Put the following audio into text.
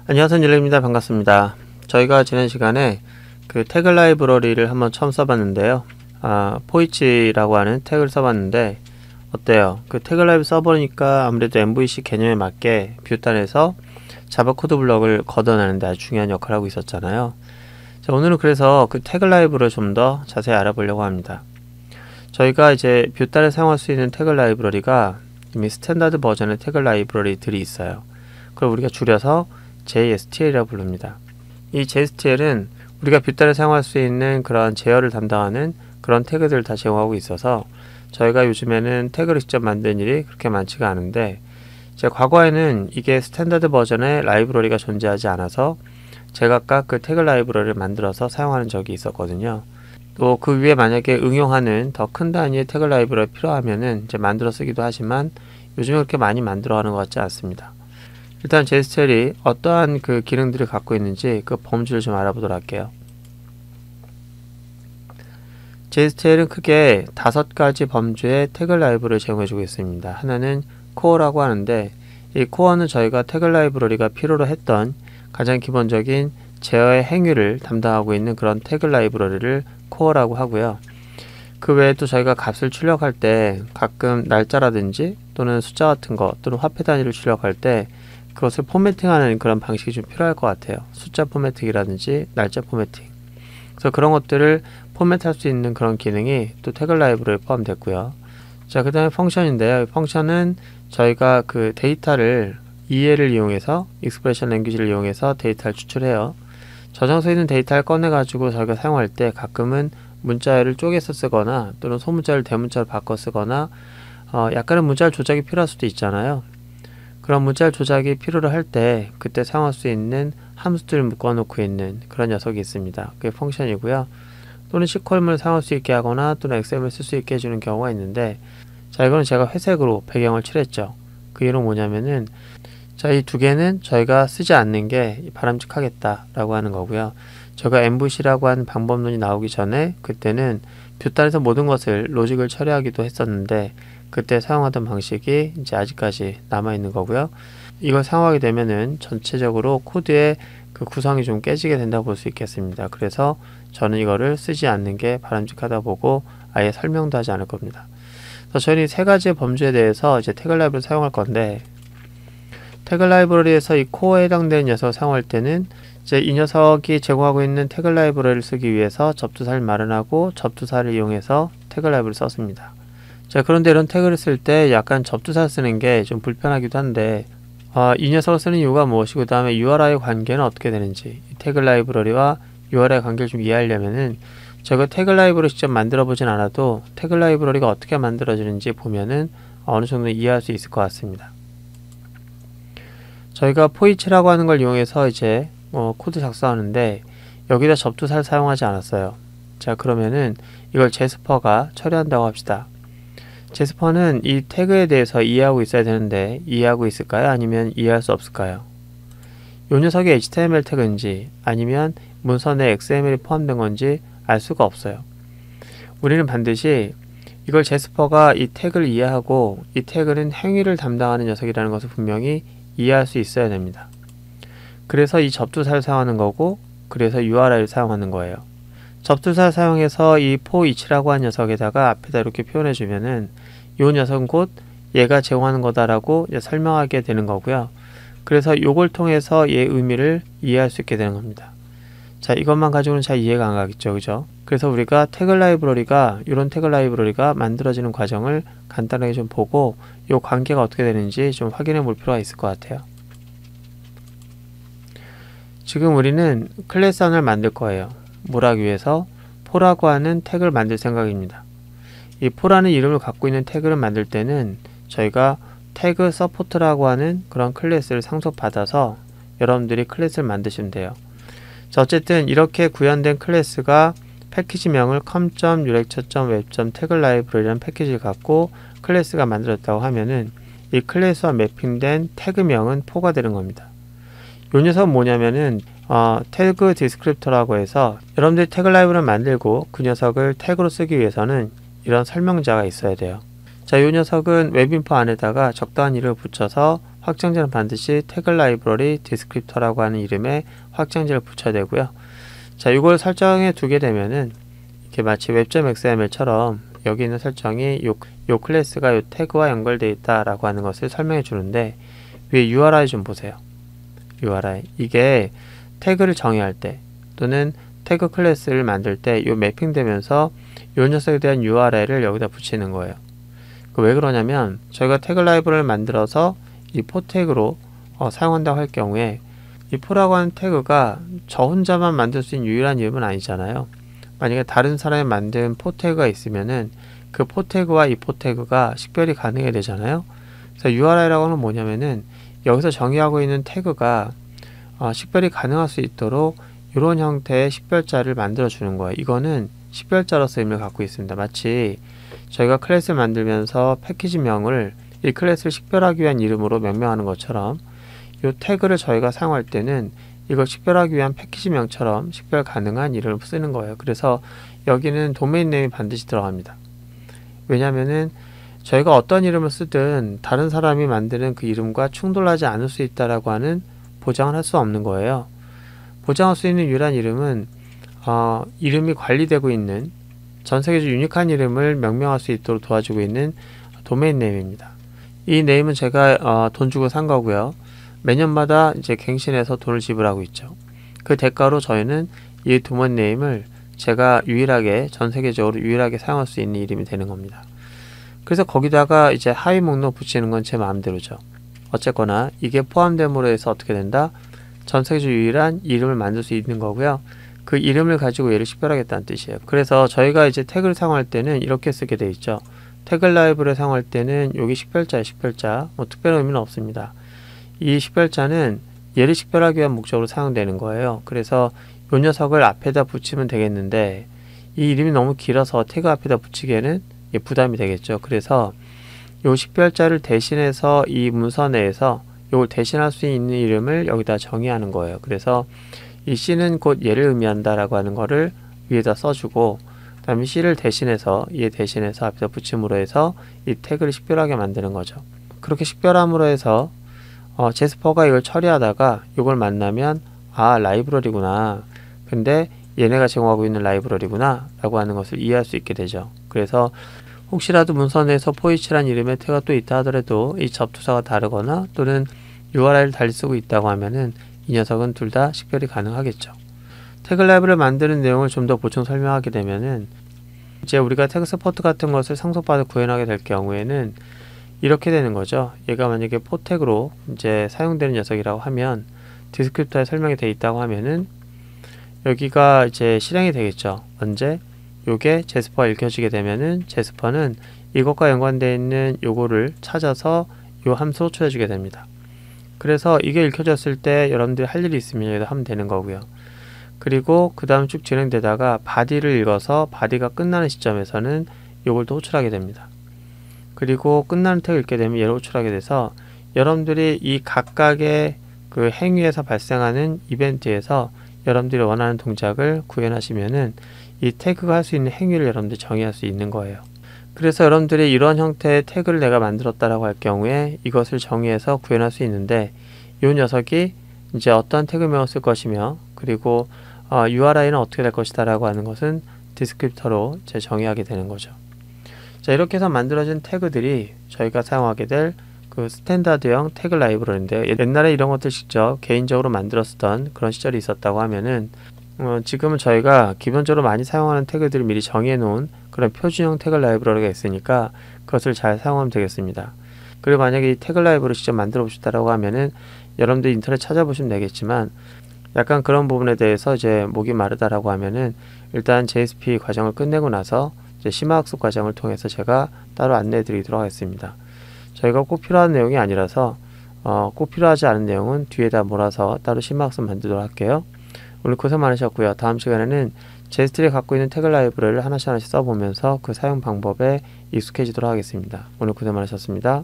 안녕하세요, 닐레입니다. 반갑습니다. 저희가 지난 시간에 그 태그 라이브러리를 한번 처음 써봤는데요. 포이치라고 하는 태그를 써봤는데 어때요? 그 태그 라이브 써보니까 아무래도 MVC 개념에 맞게 뷰탄에서 자바 코드 블럭을 걷어내는데 아주 중요한 역할을 하고 있었잖아요. 자, 오늘은 그래서 그 태그 라이브를 좀 더 자세히 알아보려고 합니다. 저희가 이제 뷰탄에 사용할 수 있는 태그 라이브러리가 이미 스탠다드 버전의 태그 라이브러리들이 있어요. 그걸 우리가 줄여서 JSTL이라고 부릅니다. 이 JSTL은 우리가 뷰탄에 사용할 수 있는 그런 제어를 담당하는 그런 태그들을 다 제공하고 있어서 저희가 요즘에는 태그를 직접 만드는 일이 그렇게 많지가 않은데, 제가 과거에는 이게 스탠다드 버전의 라이브러리가 존재하지 않아서 제각각 그 태그 라이브러리를 만들어서 사용하는 적이 있었거든요. 또 그 위에 만약에 응용하는 더 큰 단위의 태그 라이브러리 필요하면은 이제 만들어 쓰기도 하지만 요즘에 그렇게 많이 만들어 가는 것 같지 않습니다. 일단 JSTL이 어떠한 그 기능들을 갖고 있는지 그 범주를 좀 알아보도록 할게요. JSTL은 크게 5가지 범주의 태그 라이브러리를 제공해주고 있습니다. 하나는 코어라고 하는데, 이 코어는 저희가 태그 라이브러리가 필요로 했던 가장 기본적인 제어의 행위를 담당하고 있는 그런 태그 라이브러리를 코어라고 하고요. 그 외에 또 저희가 값을 출력할 때 가끔 날짜라든지 또는 숫자 같은 거 또는 화폐 단위를 출력할 때 그것을 포매팅하는 그런 방식이 좀 필요할 것 같아요. 숫자 포매팅이라든지 날짜 포매팅. 그래서 그런 것들을 포맷할 수 있는 그런 기능이 또 태그 라이브러리에 포함됐고요. 자, 그 다음에 펑션인데요. 펑션은 저희가 그 데이터를 EL을 이용해서, 익스프레션 랭귀지를 이용해서 데이터를 추출해요. 저장소에 있는 데이터를 꺼내가지고 저희가 사용할 때 가끔은 문자열을 쪼개서 쓰거나 또는 소문자를 대문자로 바꿔 쓰거나 약간의 문자열 조작이 필요할 수도 있잖아요. 그런 문자열 조작이 필요로 할 때 그때 사용할 수 있는 함수들을 묶어놓고 있는 그런 녀석이 있습니다. 그게 펑션이고요. 또는 C콜문을 사용할 수 있게 하거나 또는 XML 쓸 수 있게 해주는 경우가 있는데, 자, 이거는 제가 회색으로 배경을 칠했죠. 그 이유는 뭐냐면은, 자, 이 두 개는 저희가 쓰지 않는 게 바람직하겠다 라고 하는 거고요. 제가 MVC라고 하는 방법론이 나오기 전에 그때는 뷰탄에서 모든 것을 로직을 처리하기도 했었는데, 그때 사용하던 방식이 이제 아직까지 남아있는 거고요. 이걸 사용하게 되면은 전체적으로 코드의 그 구성이 좀 깨지게 된다고 볼 수 있겠습니다. 그래서 저는 이거를 쓰지 않는 게 바람직하다 보고 아예 설명도 하지 않을 겁니다. 그래서 저희는 이 3가지의 범주에 대해서 이제 태그 라이브러리를 사용할 건데, 태그 라이브러리에서 이 코어에 해당되는 녀석을 사용할 때는 이제 이 녀석이 제공하고 있는 태그 라이브러리를 쓰기 위해서 접두사를 마련하고 접두사를 이용해서 태그 라이브러리를 썼습니다. 자, 그런데 이런 태그를 쓸 때 약간 접두사 쓰는 게 좀 불편하기도 한데, 이 녀석을 쓰는 이유가 무엇이고 그 다음에 URI의 관계는 어떻게 되는지, 이 태그 라이브러리와 URI의 관계를 좀 이해하려면은 제가 태그 라이브러리 직접 만들어 보진 않아도 태그 라이브러리가 어떻게 만들어지는지 보면은 어느 정도 이해할 수 있을 것 같습니다. 저희가 포이치라고 하는 걸 이용해서 이제 코드 작성하는데 여기다 접두사를 사용하지 않았어요. 자, 그러면은 이걸 제스퍼가 처리한다고 합시다. 제스퍼는 이 태그에 대해서 이해하고 있어야 되는데 이해하고 있을까요? 아니면 이해할 수 없을까요? 이 녀석이 HTML 태그인지 아니면 문서 내 XML이 포함된 건지 알 수가 없어요. 우리는 반드시 이걸 제스퍼가 이 태그를 이해하고 이 태그는 행위를 담당하는 녀석이라는 것을 분명히 이해할 수 있어야 됩니다. 그래서 이 접두사를 사용하는 거고, 그래서 URI를 사용하는 거예요. 접두사를 사용해서 이 포이치라고 하는 녀석에다가 앞에다 이렇게 표현해 주면은 이 녀석은 곧 얘가 제공하는 거다라고 이제 설명하게 되는 거고요. 그래서 요걸 통해서 얘의 의미를 이해할 수 있게 되는 겁니다. 자, 이것만 가지고는 잘 이해가 안 가겠죠, 그죠? 그래서 우리가 태그 라이브러리가, 이런 태그 라이브러리가 만들어지는 과정을 간단하게 좀 보고 요 관계가 어떻게 되는지 좀 확인해 볼 필요가 있을 것 같아요. 지금 우리는 클래스 하나를 만들 거예요. 뭘 하기 위해서? 포라고 하는 태그를 만들 생각입니다. 이 포라는 이름을 갖고 있는 태그를 만들 때는 저희가 태그 서포트라고 하는 그런 클래스를 상속받아서 여러분들이 클래스를 만드시면 돼요. 자, 어쨌든 이렇게 구현된 클래스가 패키지명을 com.ulecture.web.tagllibrary라는 패키지를 갖고 클래스가 만들었다고 하면은 이 클래스와 매핑된 태그명은 포가 되는 겁니다. 이 녀석은 뭐냐면은 태그 디스크립터라고 해서 여러분들이 태그 라이브를 만들고 그 녀석을 태그로 쓰기 위해서는 이런 설명자가 있어야 돼요. 자, 이 녀석은 웹인포 안에다가 적당한 이름을 붙여서 확장자는 반드시 태그 라이브러리 디스크립터라고 하는 이름의 확장자를 붙여야 되고요. 자, 이걸 설정해 두게 되면은 이렇게 마치 web.xml처럼 여기 있는 설정이 요 클래스가 요 태그와 연결되어 있다라고 하는 것을 설명해 주는데, 위에 URI 좀 보세요. URI. 이게 태그를 정의할 때 또는 태그 클래스를 만들 때 요 매핑되면서 요 녀석에 대한 URI를 여기다 붙이는 거예요. 왜 그러냐면 저희가 태그 라이브러리를 만들어서 이 포 태그로 사용한다고 할 경우에 이 포라고 하는 태그가 저 혼자만 만들 수 있는 유일한 이름은 아니잖아요. 만약에 다른 사람이 만든 포 태그가 있으면은 그 포 태그와 이 포 태그가 식별이 가능해야 되잖아요. 그래서 URI라고 하는 뭐냐면은 여기서 정의하고 있는 태그가 식별이 가능할 수 있도록 이런 형태의 식별자를 만들어 주는 거예요. 이거는 식별자로서 의미를 갖고 있습니다. 마치 저희가 클래스를 만들면서 패키지명을 이 클래스를 식별하기 위한 이름으로 명명하는 것처럼 이 태그를 저희가 사용할 때는 이걸 식별하기 위한 패키지명처럼 식별 가능한 이름을 쓰는 거예요. 그래서 여기는 도메인 네임이 반드시 들어갑니다. 왜냐면은 저희가 어떤 이름을 쓰든 다른 사람이 만드는 그 이름과 충돌하지 않을 수 있다라고 하는 보장을 할 수 없는 거예요. 보장할 수 있는 유일한 이름은 이름이 관리되고 있는 전 세계적으로 유니크한 이름을 명명할 수 있도록 도와주고 있는 도메인 네임입니다. 이 네임은 제가 돈 주고 산 거고요. 매년마다 이제 갱신해서 돈을 지불하고 있죠. 그 대가로 저희는 이 도메인 네임을 제가 유일하게 전 세계적으로 유일하게 사용할 수 있는 이름이 되는 겁니다. 그래서 거기다가 이제 하위 목록 붙이는 건 제 마음대로죠. 어쨌거나 이게 포함됨으로 해서 어떻게 된다? 전 세계적으로 유일한 이름을 만들 수 있는 거고요. 그 이름을 가지고 얘를 식별하겠다는 뜻이에요. 그래서 저희가 이제 태그를 사용할 때는 이렇게 쓰게 돼 있죠. 태그 라이브를 사용할 때는 여기 식별자에 식별자, 뭐 특별한 의미는 없습니다. 이 식별자는 얘를 식별하기 위한 목적으로 사용되는 거예요. 그래서 이 녀석을 앞에다 붙이면 되겠는데 이 이름이 너무 길어서 태그 앞에다 붙이기에는 부담이 되겠죠. 그래서 이 식별자를 대신해서 이 문서 내에서 이걸 대신할 수 있는 이름을 여기다 정의하는 거예요. 그래서 이 C는 곧 얘를 의미한다라고 하는 거를 위에다 써주고, 그 다음에 C를 대신해서 얘 대신해서 앞에다 붙임으로 해서 이 태그를 식별하게 만드는 거죠. 그렇게 식별함으로 해서 제스퍼가 이걸 처리하다가 이걸 만나면 라이브러리구나. 근데 얘네가 제공하고 있는 라이브러리구나 라고 하는 것을 이해할 수 있게 되죠. 그래서 혹시라도 문서 내에서 포이치란 이름의 태그가 또 있다 하더라도 이 접두사가 다르거나 또는 URI를 달리 쓰고 있다고 하면은 이 녀석은 둘 다 식별이 가능하겠죠. 태그 라이브를 만드는 내용을 좀 더 보충 설명하게 되면은 이제 우리가 태그 서포트 같은 것을 상속받아 구현하게 될 경우에는 이렇게 되는 거죠. 얘가 만약에 포 태그로 이제 사용되는 녀석이라고 하면 디스크립터에 설명이 되어 있다고 하면은 여기가 이제 실행이 되겠죠. 언제? 요게 제스퍼가 읽혀지게 되면은 제스퍼는 이것과 연관되어 있는 요거를 찾아서 요 함수로 호출해주게 됩니다. 그래서 이게 읽혀졌을 때 여러분들이 할 일이 있으면 여기다 하면 되는 거고요. 그리고 그 다음 쭉 진행되다가 바디를 읽어서 바디가 끝나는 시점에서는 요걸 또 호출하게 됩니다. 그리고 끝나는 태그 읽게 되면 얘를 호출하게 돼서 여러분들이 이 각각의 그 행위에서 발생하는 이벤트에서 여러분들이 원하는 동작을 구현하시면은 이 태그가 할 수 있는 행위를 여러분들이 정의할 수 있는 거예요. 그래서 여러분들이 이런 형태의 태그를 내가 만들었다라고 할 경우에 이것을 정의해서 구현할 수 있는데, 이 녀석이 이제 어떤 태그명을 쓸 것이며 그리고 URI는 어떻게 될 것이다 라고 하는 것은 디스크립터로 이제 정의하게 되는 거죠. 자, 이렇게 해서 만들어진 태그들이 저희가 사용하게 될 그 스탠다드형 태그 라이브러리인데, 옛날에 이런 것들 직접 개인적으로 만들어 쓰던 그런 시절이 있었다고 하면은 지금은 저희가 기본적으로 많이 사용하는 태그들을 미리 정의해 놓은 그런 표준형 태그 라이브러리가 있으니까 그것을 잘 사용하면 되겠습니다. 그리고 만약에 이 태그 라이브러리 직접 만들어 보셨다라고 하면은 여러분들 인터넷 찾아보시면 되겠지만, 약간 그런 부분에 대해서 이제 목이 마르다라고 하면은 일단 JSP 과정을 끝내고 나서 이제 심화학습 과정을 통해서 제가 따로 안내해 드리도록 하겠습니다. 저희가 꼭 필요한 내용이 아니라서 꼭 필요하지 않은 내용은 뒤에다 몰아서 따로 심화학습 만들도록 할게요. 오늘 고생 많으셨고요. 다음 시간에는 제스트리 갖고 있는 태그 라이브러리를 하나씩 써보면서 그 사용 방법에 익숙해지도록 하겠습니다. 오늘 고생 많으셨습니다.